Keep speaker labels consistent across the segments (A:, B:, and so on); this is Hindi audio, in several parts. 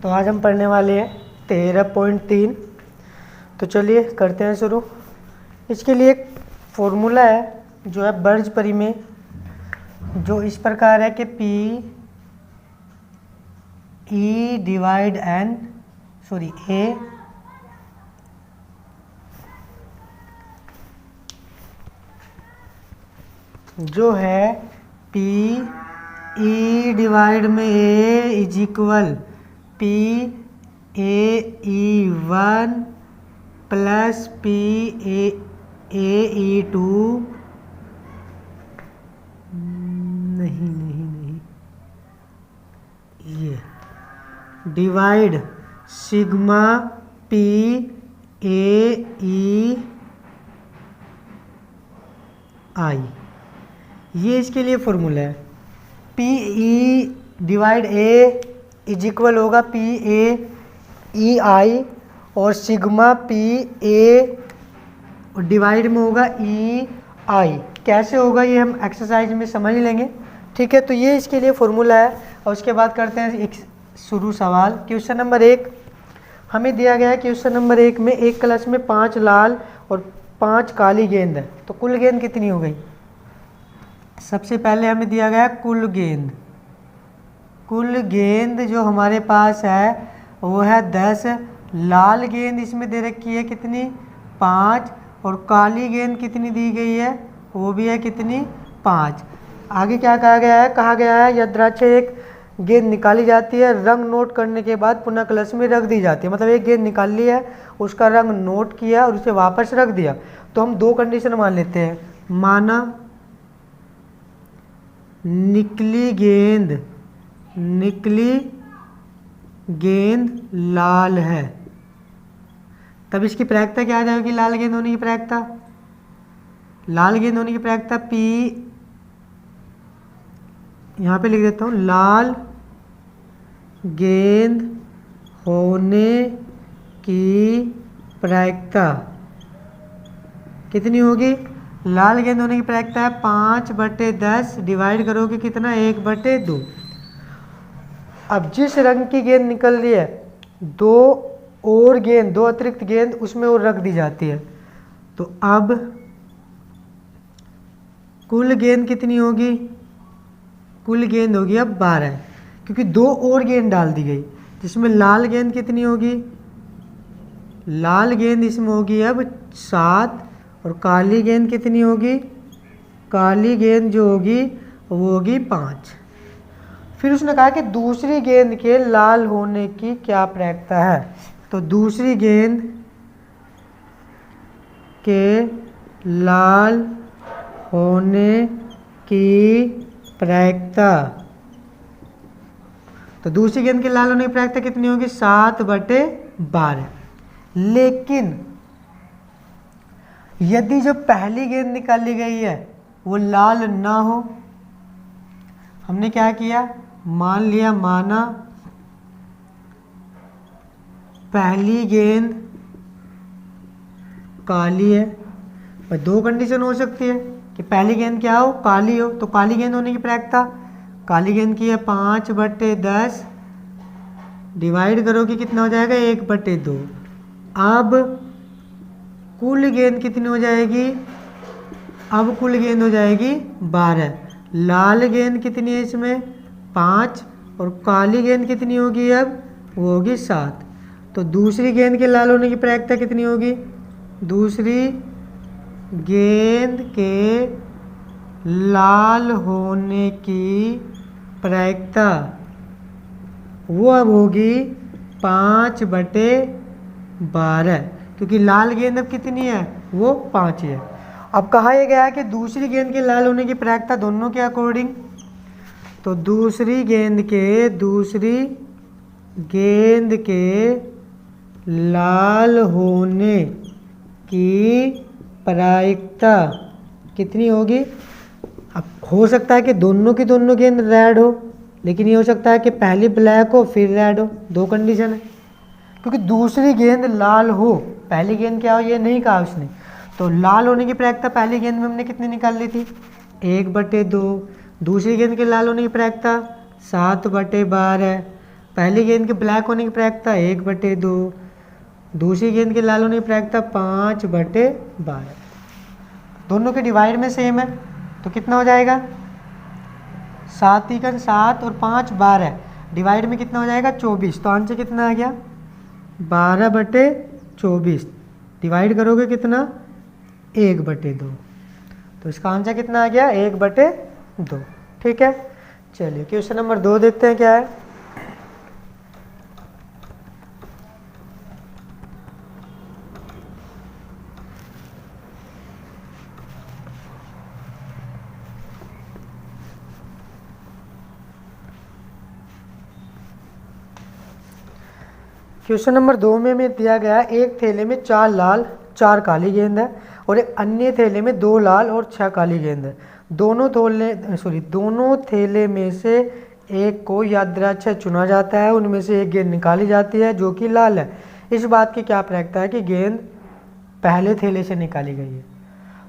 A: तो आज हम पढ़ने वाले हैं 13.3। तो चलिए करते हैं शुरू। इसके लिए एक फॉर्मूला है जो है बर्ज परिमेय, जो इस प्रकार है कि P E divide N A जो है P E डिवाइड में A is equal P A E1 plus P A E2 नहीं ये divide sigma P A E I, ये इसके लिए फॉर्मूला है। P E divide A is equal होगा P A E I और सिग्मा P A डिवाइड में होगा E I। कैसे होगा ये हम एक्सरसाइज में समझ लेंगे, ठीक है। तो ये इसके लिए फॉर्मूला है। और उसके बाद करते हैं एक शुरू सवाल। क्वेश्चन नंबर 1 हमें दिया गया है। क्वेश्चन नंबर 1 में एक क्लास में 5 लाल और 5 काली गेंद है, तो कुल गेंद कितनी हो गई। सबसे पहले हमें दिया गया कुल गेंद। कुल गेंद जो हमारे पास है वो है 10। लाल गेंद इसमें दे रखी है कितनी, 5, और काली गेंद कितनी दी गई है, वो भी है कितनी, 5। आगे क्या कहा गया है, कहा गया है यदृच्छा एक गेंद निकाली जाती है, रंग नोट करने के बाद पुनः कलश में रख दी जाती है। मतलब एक गेंद निकाल ली है, उसका रंग नोट किया और उसे वापस रख दिया। तो हम दो कंडीशन मान लेते हैं। माना निकली गेंद लाल है, तब इसकी प्रायिकता क्या आ जाएगी। लाल गेंद होने की प्रायिकता, लाल गेंद होने की प्रायिकता P, यहाँ पे लिख देता हूँ, लाल गेंद होने की प्रायिकता कितनी होगी। लाल गेंद होने की प्रायिकता है 5/10, डिवाइड करोगे कितना, 1/2। अब जिस रंग की गेंद निकल रही है, दो अतिरिक्त गेंद उसमें और रख दी जाती है। तो अब कुल गेंद कितनी होगी, कुल गेंद होगी अब 12, क्योंकि 2 और गेंद डाल दी गई। जिसमें लाल गेंद कितनी होगी, लाल गेंद इसमें होगी अब 7, और काली गेंद कितनी होगी, काली गेंद जो होगी वो होगी 5। फिर उसने कहा कि दूसरी गेंद के लाल होने की क्या प्रायिकता है। तो दूसरी गेंद के लाल होने की प्रायिकता, तो दूसरी गेंद के लाल होने की प्रायिकता कितनी होगी, 7/12। लेकिन यदि जो पहली गेंद निकाली गई है वो लाल ना हो, हमने क्या किया, मान लिया, माना पहली गेंद काली है। और 2 कंडीशन हो सकती है कि पहली गेंद क्या हो, काली हो। तो काली गेंद होने की प्रायिकता, काली गेंद की है 5/10, डिवाइड करोगे कितना हो जाएगा, 1/2। अब कुल गेंद कितनी हो जाएगी, अब कुल गेंद हो जाएगी 12। लाल गेंद कितनी है इसमें, 5, और काली गेंद कितनी होगी अब, वो होगी 7। तो दूसरी गेंद के लाल होने की प्रायिकता कितनी होगी, दूसरी गेंद के लाल होने की प्रायिकता वो अब होगी 5/12, क्योंकि लाल गेंद अब कितनी है, वो 5 है। अब कहा यह गया है कि दूसरी गेंद के लाल होने की प्रायिकता दोनों के अकॉर्डिंग, तो दूसरी गेंद के लाल होने की प्रायिकता कितनी होगी। अब हो सकता है कि दोनों की दोनों गेंद रेड हो, लेकिन ये हो सकता है कि पहली ब्लैक हो फिर रेड हो। 2 कंडीशन है, क्योंकि दूसरी गेंद लाल हो, पहली गेंद क्या हो ये नहीं कहा उसने। तो लाल होने की प्रायिकता पहली गेंद में हमने कितनी निकाल ली थी, 1/2। दूसरी गेंद के लाल होने की प्रायिकता 7/12। पहली गेंद के ब्लैक होने की प्रायिकता 1/2, दूसरी गेंद के लाल होने की प्रायिकता 5/12। दोनों के डिवाइड में सेम है तो कितना हो जाएगा 7 × 7 और 5 12, डिवाइड में कितना हो जाएगा 24। तो आंसर कितना आ गया 12/24। डिवाइड करोगे कितना 1/2। तो इसका आंसर कितना आ गया 1/2। ठीक है, चलिए क्वेश्चन नंबर 2 देखते हैं क्या है। क्वेश्चन नंबर 2 में हमें दिया गया है एक थैले में 4 लाल 4 काली गेंद है और एक अन्य थैले में 2 लाल और 6 काली गेंद है। दोनों थैले में से एक को यादृच्छिक चुना जाता है, उनमें से एक गेंद निकाली जाती है जो कि लाल है। इस बात की क्या प्रायिकता है कि गेंद पहले थैले से निकाली गई है।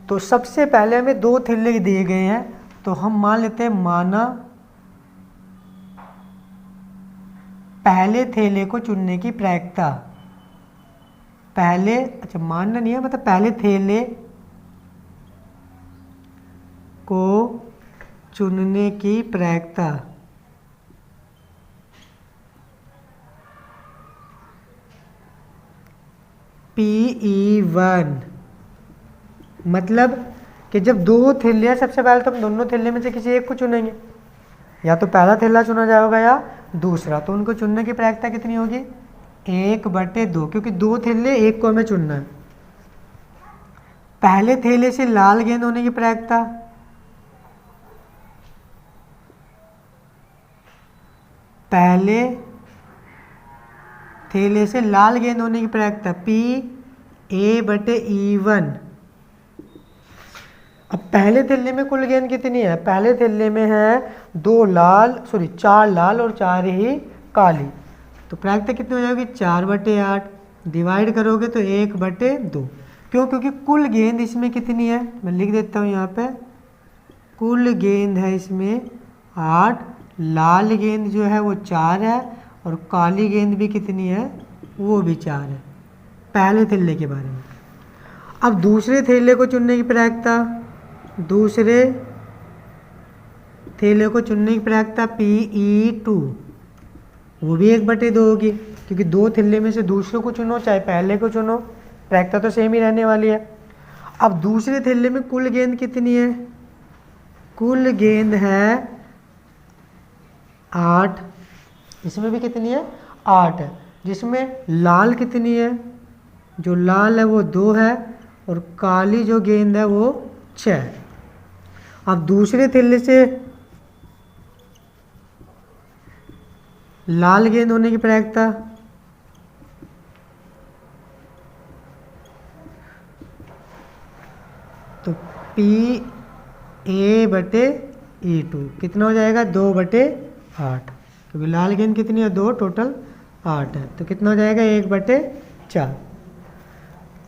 A: तो सबसे पहले हमें 2 थैले दिए गए हैं, तो हम मान लेते हैं माना पहले थैले को चुनने की प्रायिकता, मानना नहीं है, मतलब पहले थैले को चुनने की प्रायिकता Pe1, मतलब कि जब 2 थैले हैं सबसे पहले तो हम दोनों थैले में से किसी एक को चुनेंगे, या तो पहला थैला चुना जाएगा या दूसरा। तो उनको चुनने की प्रायिकता कितनी होगी 1/2, क्योंकि 2 थैले एक को हमें चुनना है। पहले थैले से लाल गेंद होने की प्रायिकता P(a/E1)। अब पहले थैले में कुल गेंद कितनी है, पहले थैले में है 4 लाल और 4 ही काली। तो प्रायिकता कितनी हो जाएगी 4/8। डिवाइड करोगे तो 1/2। क्यों, क्योंकि कुल गेंद इसमें कितनी है, मैं लिख देता हूँ यहाँ पे, कुल गेंद है इसमें 8, लाल गेंद जो है वो 4 है और काली गेंद भी कितनी है वो भी 4 है। पहले थैले के बारे में। अब दूसरे थैले को चुनने की प्रायिकता Pe2, वो भी 1/2 होगी, क्योंकि 2 थैले में से दूसरे को चुनो चाहे पहले को चुनो, प्रायिकता तो सेम ही रहने वाली है। अब दूसरे थैले में कुल गेंद कितनी है, कुल गेंद है 8, इसमें भी कितनी है 8 है, जिसमें लाल कितनी है, जो लाल है वो 2 है और काली जो गेंद है वो 6 है। अब दूसरे थैले से लाल गेंद होने की प्रायिकता तो P(a/E2) कितना हो जाएगा 2/8, क्योंकि लाल गेंद कितनी है 2, टोटल 8 है, तो कितना हो जाएगा 1/4।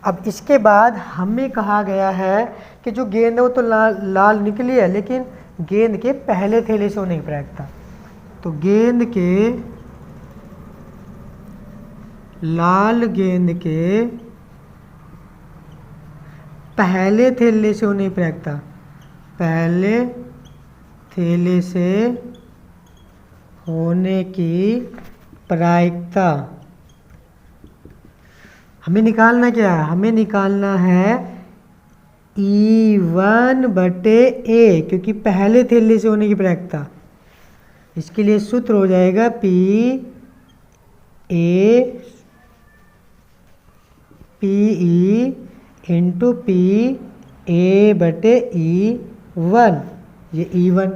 A: अब इसके बाद हमें कहा गया है कि जो गेंद है वो तो लाल निकली है, लेकिन गेंद के पहले थैले से होने की प्रायिकता, तो लाल गेंद के पहले थैले से होने की प्रायिकता, पहले थैले से होने की प्रायिकता हमें निकालना क्या है, हमें निकालना है E1/a, क्योंकि पहले थैले से होने की प्रायिकता। इसके लिए सूत्र हो जाएगा Pe × P(a/E1), ये E1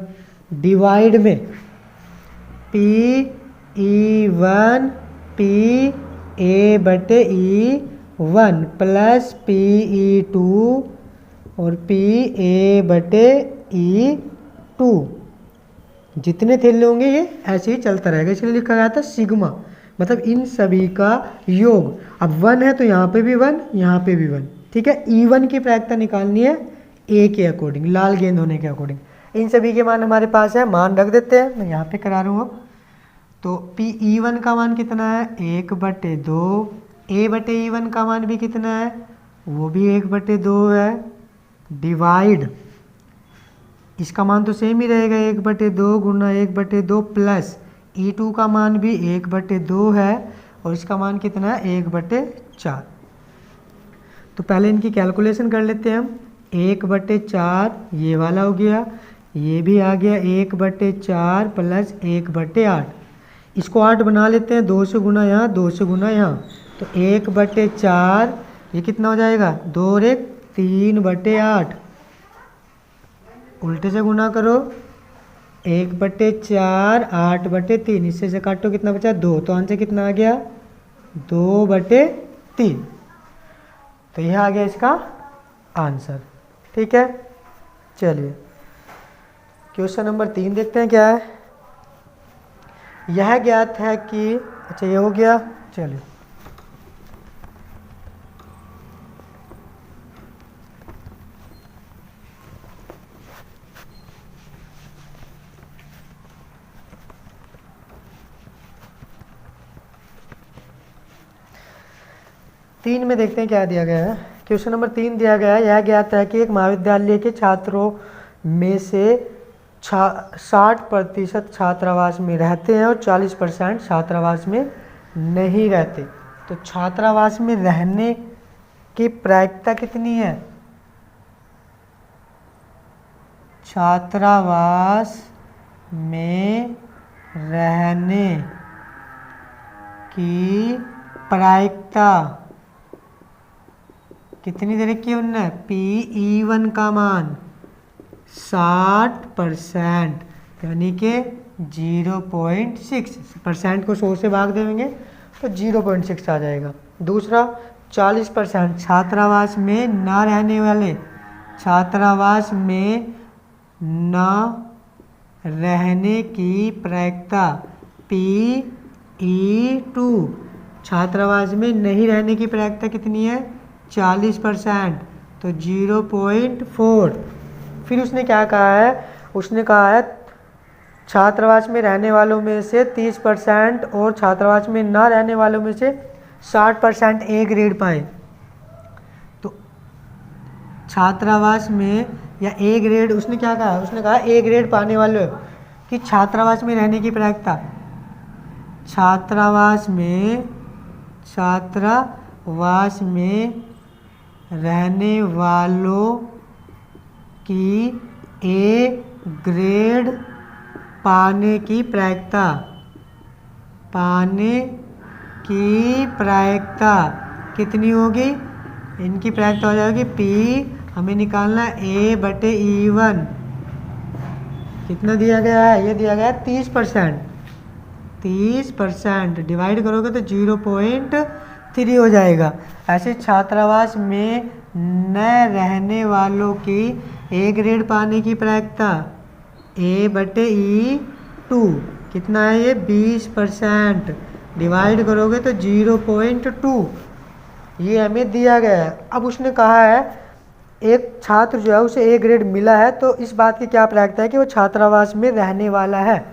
A: डिवाइड में Pe1 P(a/E1) प्लस Pe2 और P(a/E2), जितने थैले होंगे ये ऐसे ही चलता रहेगा, इसलिए लिखा गया था सिग्मा, मतलब इन सभी का योग। अब 1 है तो यहाँ पे भी 1, यहाँ पे भी 1, ठीक है। E1 की प्रायिकता निकालनी है A के अकॉर्डिंग, लाल गेंद होने के अकॉर्डिंग। इन सभी के मान हमारे पास है, मान रख देते हैं, मैं यहाँ पे करा रहा हूँ। अब तो पी ई वन का मान कितना है 1/2, A/E1 का मान भी कितना है वो भी 1/2 है, डिवाइड इसका मान तो सेम ही रहेगा 1/2 गुना 1/2 प्लस E2 का मान भी 1/2 है और इसका मान कितना है 1/4। तो पहले इनकी कैलकुलेशन कर लेते हैं हम। 1/4 ये वाला हो गया, ये भी आ गया 1/4 प्लस 1/8। इसको 8 बना लेते हैं, 2 से गुना यहाँ 2 से गुना यहाँ, तो 1/4 ये कितना हो जाएगा 2 और 1 3/8। उल्टे से गुना करो 1/4 8/3, इससे से काटो कितना बचा 2, तो आंसर कितना आ गया 2/3। तो यह आ गया इसका आंसर। ठीक है, चलिए क्वेश्चन नंबर 3 देखते हैं क्या है। यह ज्ञात है कि, अच्छा ये हो गया, चलिए तीन में देखते हैं क्या दिया गया है। क्वेश्चन नंबर 3 दिया गया है, यह ज्ञात है कि एक महाविद्यालय के छात्रों में से 60% छात्रावास में रहते हैं और 40% छात्रावास में नहीं रहते। तो छात्रावास में रहने की प्रायिकता कितनी है? छात्रावास में रहने की प्रायिकता कितनी दे रखी है उनने? PE1 का मान 60%, यानी कि 0.6%। को 100 से भाग देंगे तो 0.6 आ जाएगा। दूसरा 40% छात्रावास में ना रहने वाले, छात्रावास में ना रहने की प्रायिकता PE2, छात्रावास में नहीं रहने की प्रायिकता कितनी है? 40%, तो 0.4। फिर उसने क्या कहा है? उसने कहा है छात्रावास में रहने वालों में से 30% और छात्रावास में ना रहने वालों में से 60% ए ग्रेड पाए। तो छात्रावास में या ए ग्रेड, उसने क्या कहा? उसने कहा ए ग्रेड पाने वालों की छात्रावास में रहने की प्रायिकता, छात्रावास में रहने वालों की ए ग्रेड पाने की प्रायिकता कितनी होगी? इनकी प्रायिकता हो जाएगी P, हमें निकालना A/E1। कितना दिया गया है? ये दिया गया है 30%। 30% डिवाइड करोगे तो 0.3 हो जाएगा। ऐसे छात्रावास में न रहने वालों की ए ग्रेड पाने की प्रायिकता A/E2 कितना है? ये 20%। डिवाइड करोगे तो 0.2, ये हमें दिया गया है। अब उसने कहा है एक छात्र जो है उसे ए ग्रेड मिला है, तो इस बात की क्या प्रायिकता है कि वो छात्रावास में रहने वाला है।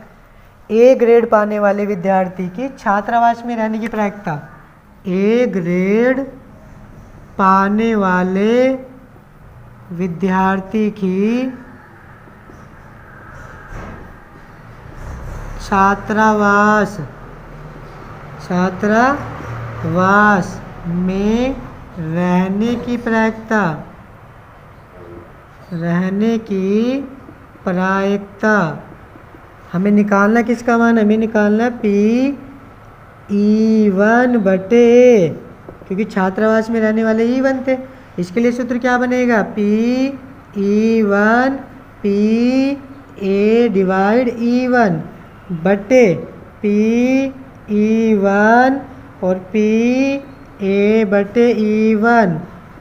A: ए ग्रेड पाने वाले विद्यार्थी की छात्रावास में रहने की प्रायिकता, ए ग्रेड पाने वाले विद्यार्थी की छात्रावास में रहने की प्रायिकता हमें निकालना किसका मान? हमें निकालना PE1/A, क्योंकि छात्रावास में रहने वाले E1 थे। इसके लिए सूत्र क्या बनेगा? PE1 PA/E1 PE1 और PA/E1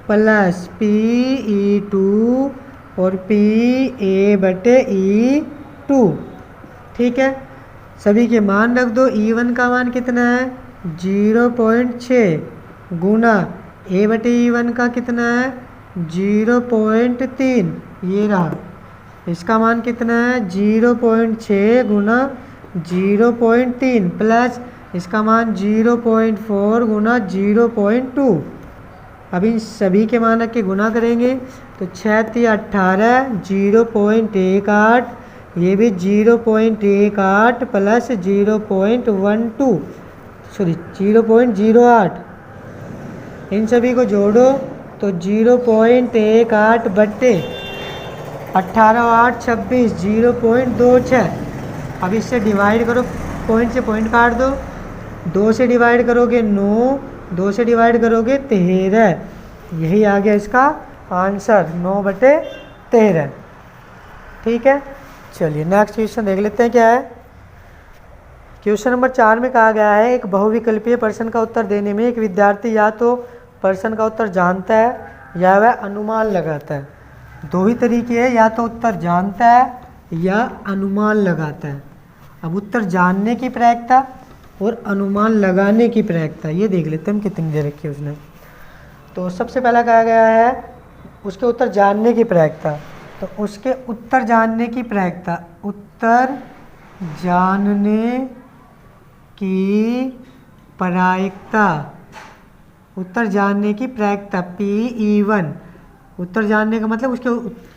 A: प्लस PE2 और PA/E2। ठीक है, सभी के मान रख दो। E1 का मान कितना है? 0.6 गुना A/E1 का कितना है? 0.3, ये रहा। इसका मान कितना है? 0.6 गुना 0.3 प्लस इसका मान 0.4 गुना 0.2। अब इन सभी के मानक के गुना करेंगे तो 6×18 0.18, ये भी 0.18 प्लस 0.12 सॉरी 0.08, इन सभी को जोड़ो तो 0.18 बट्टे 18 और 8 26 0.26। अब इससे डिवाइड करो, पॉइंट से पॉइंट काट दो, 2 से डिवाइड करोगे 9, 2 से डिवाइड करोगे 13। यही आ गया इसका आंसर 9/13। ठीक है, चलिए नेक्स्ट क्वेश्चन देख लेते हैं क्या है। क्वेश्चन नंबर 4 में कहा गया है एक बहुविकल्पीय प्रश्न का उत्तर देने में एक विद्यार्थी या तो प्रश्न का उत्तर जानता है या वह अनुमान लगाता है। दो ही तरीके हैं, या तो उत्तर जानता है या अनुमान लगाता है। अब उत्तर जानने की प्रायिकता और अनुमान लगाने की प्रायिकता ये देख लेते हैं हम कितनी दे रखी है उसने। तो सबसे पहला कहा गया है उसके उत्तर जानने की प्रायिकता, तो उसके उत्तर जानने की प्रायिकता, उत्तर जानने की प्रायिकता, उत्तर जानने की प्रायिकता PE1। उत्तर जानने का मतलब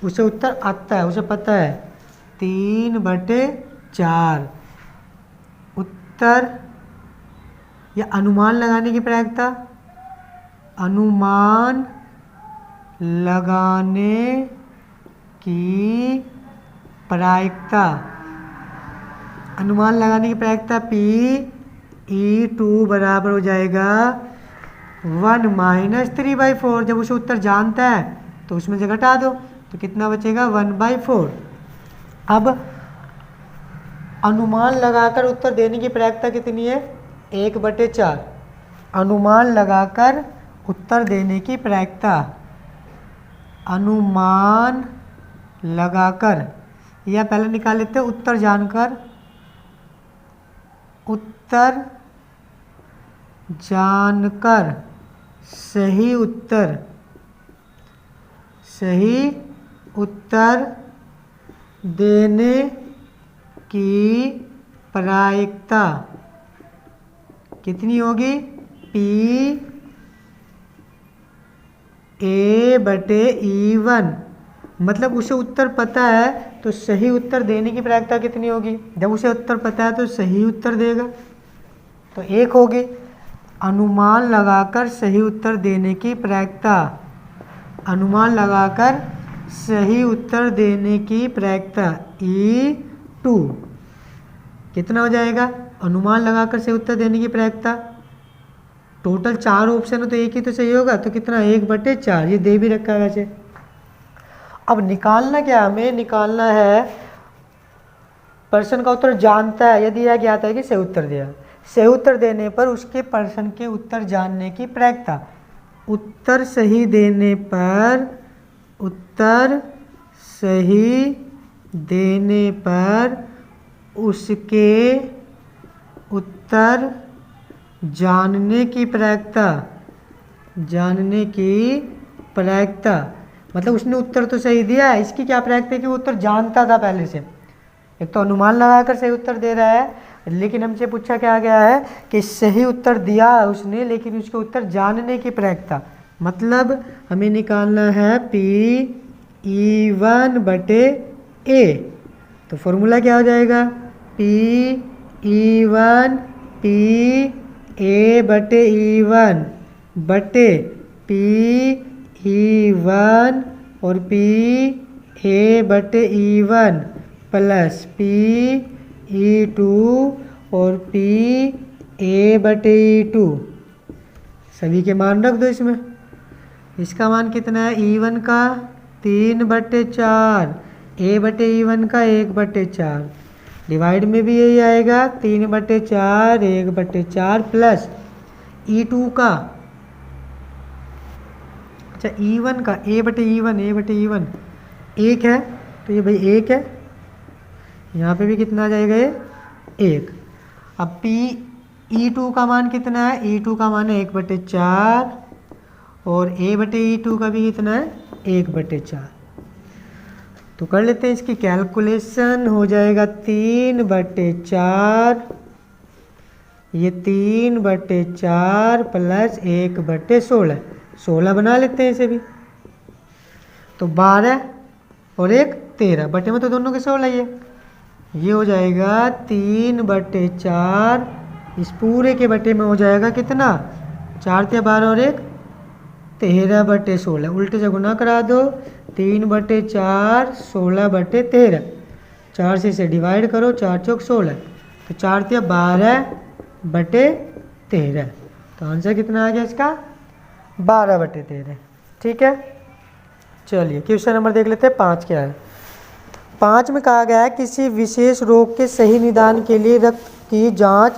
A: उसे उत्तर आता है, उसे पता है 3/4। उत्तर या अनुमान लगाने की प्रायिकता, अनुमान लगाने की प्रायिकता, अनुमान लगाने की प्रायिकता PE2 बराबर हो जाएगा 1 - 3/4। जब उसे उत्तर जानता है तो उसमें से घटा दो तो कितना बचेगा 1/4। अब अनुमान लगाकर उत्तर देने की प्रायिकता कितनी है 1/4। अनुमान लगाकर उत्तर देने की प्रायिकता, अनुमान लगाकर, या पहले निकाल लेते हैं उत्तर जानकर, उत्तर जानकर सही उत्तर देने की प्रायिकता कितनी होगी PA/E1। मतलब उसे उत्तर पता है तो सही उत्तर देने की प्रायिकता कितनी होगी, जब उसे उत्तर पता है तो सही उत्तर देगा तो 1 होगी। अनुमान लगाकर सही उत्तर देने की प्रायिकता, अनुमान लगाकर सही उत्तर देने की प्रायिकता E2 कितना हो जाएगा, अनुमान लगाकर सही उत्तर देने की प्रायिकता, टोटल 4 ऑप्शन है तो एक ही तो सही होगा, तो कितना 1/4, ये दे भी रखा है वैसे। अब निकालना क्या, हमें निकालना है प्रश्न का उत्तर जानता है, यदि यह ज्ञात है कि सही उत्तर दिया, सही उत्तर देने पर उसके प्रश्न के उत्तर जानने की प्रायिकता, उत्तर सही देने पर, उत्तर सही देने पर उसके उत्तर जानने की प्रायिकता, जानने की प्रायिकता, मतलब उसने उत्तर तो सही दिया है, इसकी क्या प्रायिकता है कि वो उत्तर जानता था पहले से। एक तो अनुमान लगाकर सही उत्तर दे रहा है, लेकिन हमसे पूछा क्या गया है कि सही उत्तर दिया है उसने, लेकिन उसके उत्तर जानने की प्रायिकता, मतलब हमें निकालना है PE1/A। तो फॉर्मूला क्या हो जाएगा PE1 PA/E1 बटे PE1 और PA/E1 प्लस PE2 और PA/E2। सभी के मान रख दो इसमें। इसका मान कितना है E1 का 3/4, A/E1 का 1/4, डिवाइड में भी यही आएगा 3/4 1/4 प्लस E2 का, अच्छा E1 का A/E1 A/E1 1 है तो ये भाई 1 है, यहाँ पे भी कितना आ जाएगा ये 1। अब E2 का मान कितना है, E2 का मान है 1/4 और A/E2 का भी कितना है 1/4। तो कर लेते हैं इसकी कैलकुलेशन। हो जाएगा 3/4, ये 3/4 प्लस 1/16, 16 बना लेते हैं इसे भी। तो 12 और 1 13, बटे में तो दोनों के 16 ही है। ये हो जाएगा 3/4, इस पूरे के बटे में हो जाएगा कितना, 4 × 12 और 1 13/16, उल्टे से गुना करा दो, 3/4 16/13, 4 से इसे डिवाइड करो, 4 × 16, तो 4 × 12/13। तो आंसर कितना आ गया इसका, 12/13। ठीक है, चलिए क्वेश्चन नंबर देख लेते हैं 5 क्या है। 5 में कहा गया है किसी विशेष रोग के सही निदान के लिए रक्त की जांच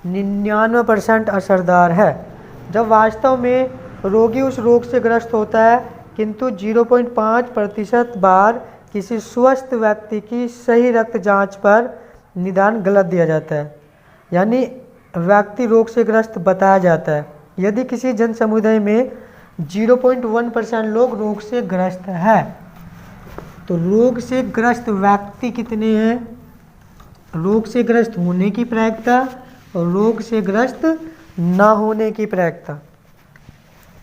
A: 99% असरदार है, जब वास्तव में रोगी उस रोग से ग्रस्त होता है, किंतु 0.5% बार किसी स्वस्थ व्यक्ति की सही रक्त जांच पर निदान गलत दिया जाता है, यानी व्यक्ति रोग से ग्रस्त बताया जाता है। यदि किसी जन समुदाय में 0.1% लोग रोग से ग्रस्त है, तो रोग से ग्रस्त व्यक्ति कितने हैं, रोग से ग्रस्त होने की प्रायिकता और रोग से ग्रस्त ना होने की प्रायिकता।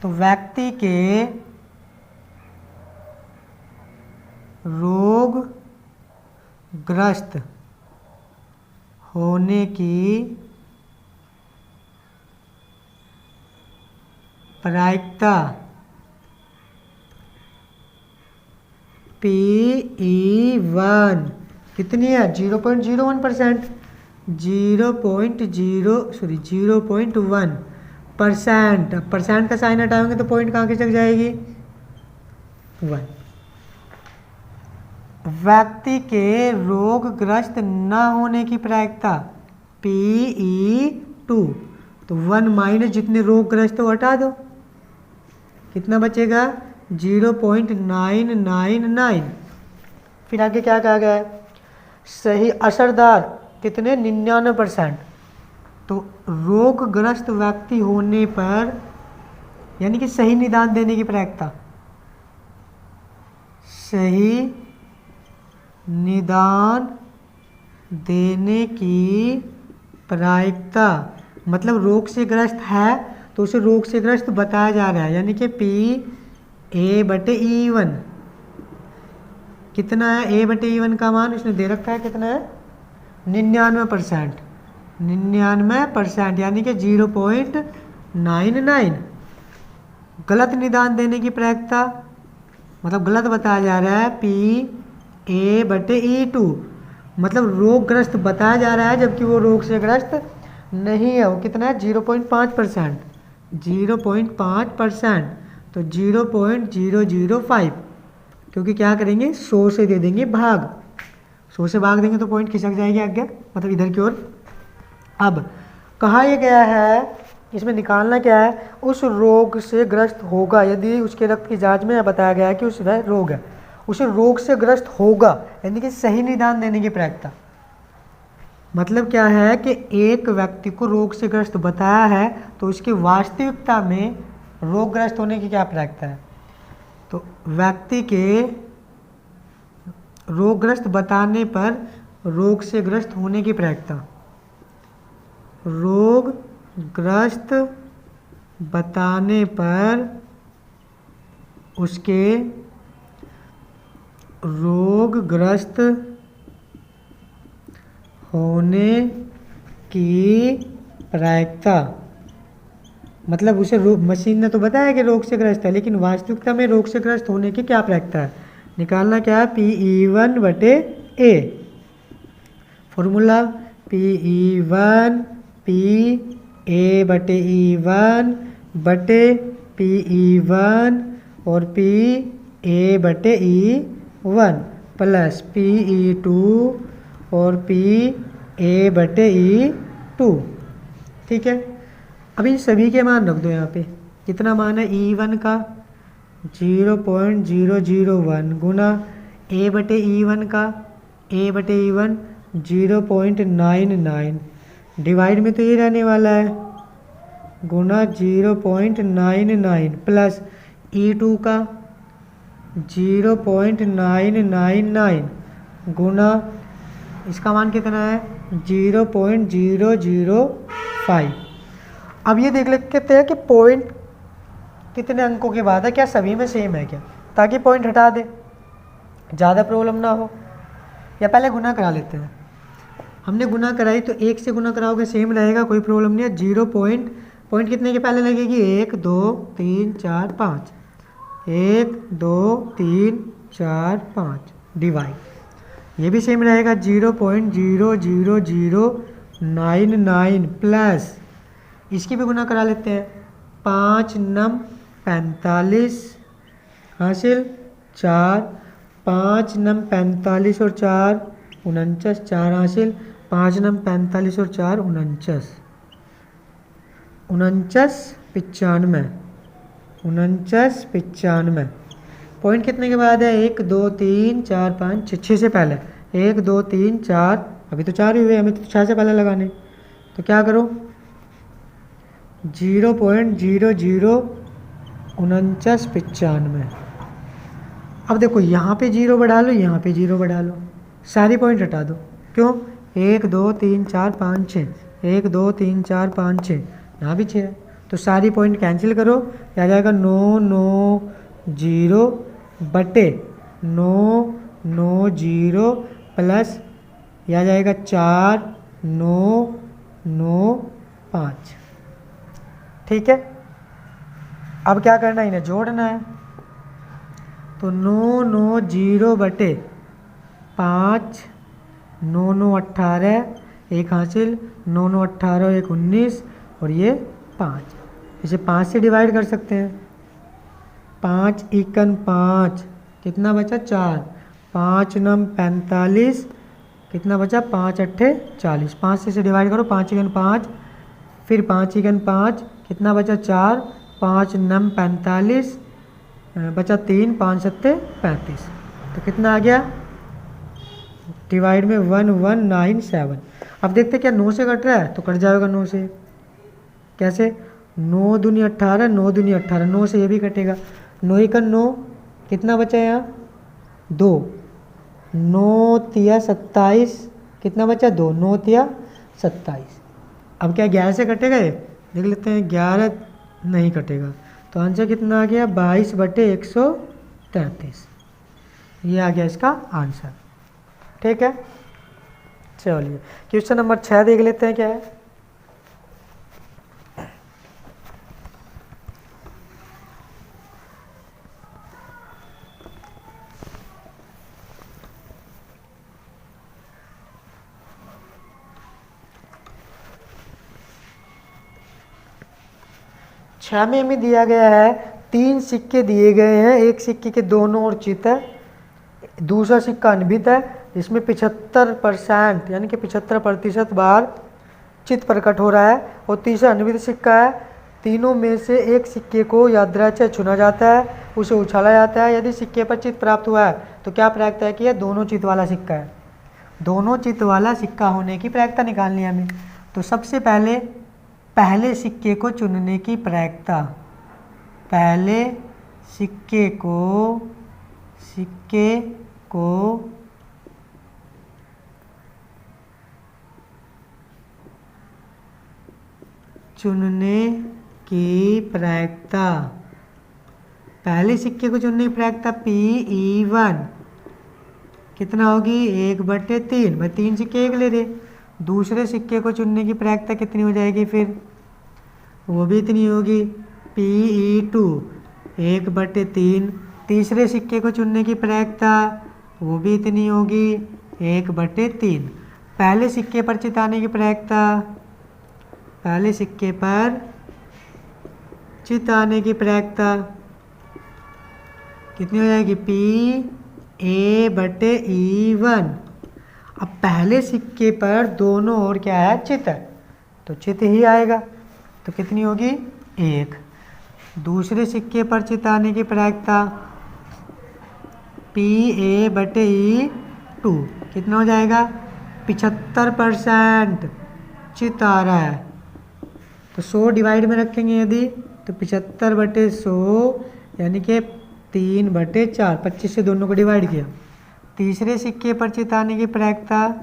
A: तो व्यक्ति के रोग ग्रस्त होने की प्रायिकता Pe1 कितनी है, 0.01%, 0.1%। अब परसेंट का साइन हटाएंगे तो पॉइंट कहाँ खिसक जाएगी, 1। व्यक्ति के रोगग्रस्त न होने की प्रायिकता Pe2, तो 1 माइनस जितने रोगग्रस्त हो हटा दो, कितना बचेगा, 0.999। फिर आगे क्या कहा गया है, सही असरदार कितने, 99%। तो रोगग्रस्त व्यक्ति होने पर यानी कि सही निदान देने की प्रायिकता, सही निदान देने की प्रायिकता मतलब रोग से ग्रस्त है तो उसे रोग से ग्रस्त बताया जा रहा है, यानी कि P(A/E1) कितना है, A/E1 का मान इसने दे रखा है, कितना है, 99%, 99%, यानी कि 0.99। गलत निदान देने की प्रायिकता मतलब गलत बताया जा रहा है, P(A/E2) मतलब रोगग्रस्त बताया जा रहा है जबकि वो रोग से ग्रस्त नहीं है। वो कितना है, 0.5%, 0.5%, तो 0.005, क्योंकि क्या करेंगे, 100 से दे देंगे भाग, 100 से भाग देंगे तो पॉइंट खिसक जाएगी आगे, मतलब इधर की ओर। अब कहा यह गया है, इसमें निकालना क्या है, उस रोग से ग्रस्त होगा, यदि उसके रक्त की जांच में बताया गया है कि उस वह रोग है, उसे रोग से ग्रस्त होगा, यानी कि सही निदान देने की प्रायिकता। मतलब क्या है कि एक व्यक्ति को रोग से ग्रस्त बताया है तो उसकी वास्तविकता में रोगग्रस्त होने की क्या प्रायिकता है, तो व्यक्ति के रोगग्रस्त बताने पर रोग से ग्रस्त होने की प्रायिकता, रोगग्रस्त बताने पर उसके रोगग्रस्त होने की प्रायिकता, मतलब उसे मशीन ने तो बताया कि रोग से ग्रस्त है, लेकिन वास्तविकता में रोग से ग्रस्त होने की क्या प्रायिकता है, निकालना क्या है, Pe1/A। फॉर्मूला Pe1 P(A/E1) बटे Pe1 और P(A/E1) प्लस Pe2 और P(A/E2). ठीक है, अभी सभी के मान रख दो यहाँ पे। कितना मान है E1 का, 0.001 गुना A/E1 का, A/E1 0.99, डिवाइड में तो ये रहने वाला है, गुना 0.99 प्लस E2 का 0.999 गुना इसका मान कितना है 0.005। अब ये देख लेते हैं कि पॉइंट कितने अंकों के बाद है, क्या सभी में सेम है क्या, ताकि पॉइंट हटा दे, ज़्यादा प्रॉब्लम ना हो। या पहले गुना करा लेते हैं। हमने गुना कराई तो 1 से गुना कराओगे सेम रहेगा, कोई प्रॉब्लम नहीं है। 0 पॉइंट कितने के पहले लगेगी 1 2 3 4 5, 1 2 3 4 5 डिवाइड, ये भी सेम रहेगा 0.00099 प्लस इसकी भी गुना करा लेते हैं। 5 नम 45 हासिल 4, 5 नम 45 और 4 49, 4 हासिल 5 नम 45 और 4 49, 49 पॉइंट कितने के बाद है 1 2 3 4 5 6, 6 से पहले 1 2 3 4, अभी तो 4 ही हुए, हमें तो 6 से पहले लगाने। तो क्या करो 0.004995। अब देखो यहाँ पे 0 बढ़ा लो, यहाँ पे 0 बढ़ा लो, सारी पॉइंट हटा दो। क्यों 1 2 3 4 5 6, 1 2 3 4 5 6, यहाँ भी 6 है, तो सारी पॉइंट कैंसिल करो, क्या आ जाएगा 990 बटे 990 प्लस यह आ जाएगा 4995। ठीक है, अब क्या करना है, इन्हें जोड़ना है। तो 990 बटे 5, 9 9 18, एक हासिल 9 9 18 1 19 और ये 5, इसे 5 से डिवाइड कर सकते हैं। 5 एकन 5 कितना बचा 4, 5 नम 45 कितना बचा 5 अट्ठे 40, 5 से इसे डिवाइड करो, 5 एकन 5 फिर 5 एकन 5 कितना बचा 4, 5 नम 45 बचा 3, 5 सत्ते 35, तो कितना आ गया डिवाइड में 1197। अब देखते क्या 9 से कट रहा है, तो कट जाएगा 9 से। कैसे 9 दूनी 18, 9 दूनी 18, 9 से ये भी कटेगा। 9 एकन 9 कितना बचा यहाँ 2, 9 तिया 27 कितना बचा 2, 9 तिया 27। अब क्या 11 से कटेगा ये, देख लेते हैं 11 नहीं कटेगा, तो आंसर कितना आ गया 22 बटे 133, ये आ गया इसका आंसर। ठीक है, चलिए क्वेश्चन नंबर 6 देख लेते हैं क्या है। छः में हमें दिया गया है 3 सिक्के दिए गए हैं, एक सिक्के के दोनों ओर चित है, दूसरा सिक्का अनभित है, इसमें 75% यानी कि 75% बार चित प्रकट हो रहा है, और तीसरा अनभित सिक्का है। तीनों में से एक सिक्के को यादृच्छिक चुना जाता है, उसे उछाला जाता है। यदि सिक्के पर चित प्राप्त हुआ है तो क्या प्रायिकता है कि यह दोनों चित वाला सिक्का है। दोनों चित वाला सिक्का होने की प्रायिकता निकालनी है हमें। तो सबसे पहले सिक्के को चुनने की प्रायिकता, पहले सिक्के को चुनने की प्रायिकता, पहले सिक्के को चुनने की प्रायिकता PE1 कितना होगी 1/3, मैं 3 सिक्के एक ले रहे। दूसरे सिक्के को चुनने की प्रायिकता कितनी हो जाएगी, फिर वो भी इतनी होगी PE2 1/3। तीसरे सिक्के को चुनने की प्रायिकता वो भी इतनी होगी 1/3। पहले सिक्के पर चिताने की प्रायिकता, पहले सिक्के पर चिताने की प्रायिकता कितनी हो जाएगी PA/E1। अब पहले सिक्के पर दोनों ओर क्या है चित है, तो चित ही आएगा, तो कितनी होगी 1। दूसरे सिक्के पर चित आने की प्रायिकता PA/E2 कितना हो जाएगा 75% चित आ रहा है, तो 100 डिवाइड में रखेंगे यदि, तो 75/100 यानी कि 3/4, 25 से दोनों को डिवाइड किया। तीसरे सिक्के पर चित आने की प्रायिकता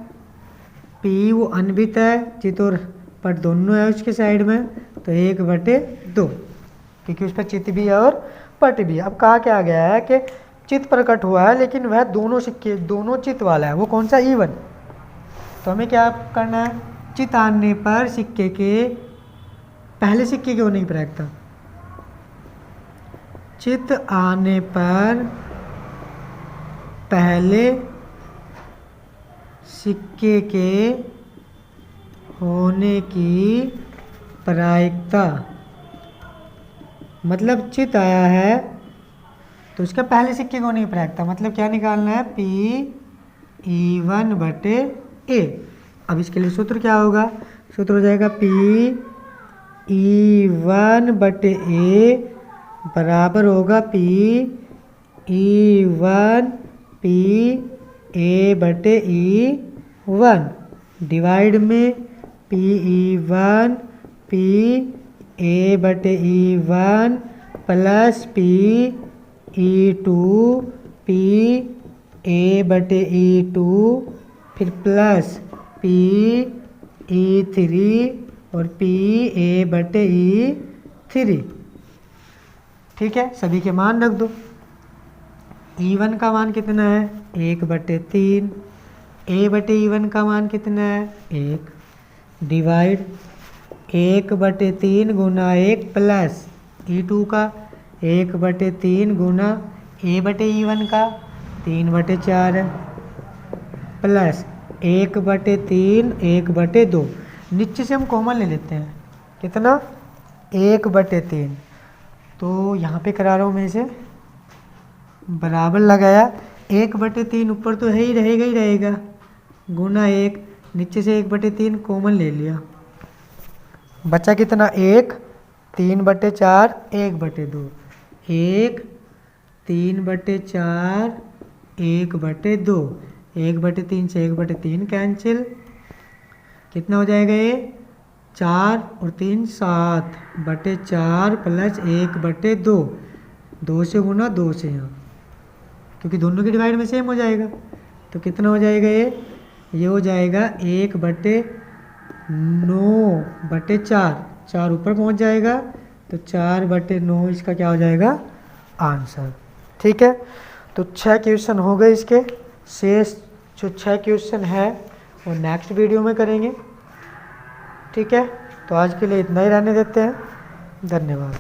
A: P वो अनभित है, चित और पट दोनों है उसके साइड में, तो 1/2, क्योंकि उस पर चित भी है और पट भी है। अब कहा क्या गया है कि चित प्रकट हुआ है लेकिन वह दोनों सिक्के दोनों चित वाला है, वो कौन सा, E1। तो हमें क्या करना है, चित आने पर सिक्के के पहले सिक्के के होने की प्रायिकता, चित आने पर पहले सिक्के के होने की प्रायिकता, मतलब चित आया है तो उसका पहले सिक्के को नहीं प्रायिकता, मतलब क्या निकालना है, P(E1/A)। अब इसके लिए सूत्र क्या होगा, सूत्र हो जाएगा P(E1/A) बराबर होगा P(E1)PA/E1 डिवाइड में P(E1)PA/E1 प्लस P(E2)PA/E2 फिर प्लस P(E3) और PA/E3। ठीक है, सभी के मान रख दो। E1 का मान कितना है, 1/3। A/E1 का मान कितना है, 1 डिवाइड 1/3 गुना 1 प्लस E2 का 1/3 गुना A/E1 का 3/4 है प्लस 1/3 1/2। नीचे से हम कॉमन ले लेते हैं, कितना, 1/3। तो यहाँ पे करा रहा हूँ मैं इसे, बराबर लगाया, 1/3 ऊपर तो है ही रहेगा गुना 1, नीचे से 1/3 कॉमन ले लिया, बचा कितना, 1, 3/4 1/2, 1 3/4 1/2, 1/3 से 1/3 कैंसिल, कितना हो जाएगा ये, 4 और 3 7/4 प्लस 1/2, 2 से गुना 2 से यहाँ, क्योंकि दोनों के डिवाइड में सेम हो जाएगा, तो कितना हो जाएगा ये हो जाएगा 1/9/4, 4 ऊपर पहुँच जाएगा, तो 4/9 इसका क्या हो जाएगा, आंसर। ठीक है, तो 6 क्वेश्चन हो गए इसके, शेष जो 6 क्वेश्चन है वो नेक्स्ट वीडियो में करेंगे। ठीक है, तो आज के लिए इतना ही रहने देते हैं, धन्यवाद।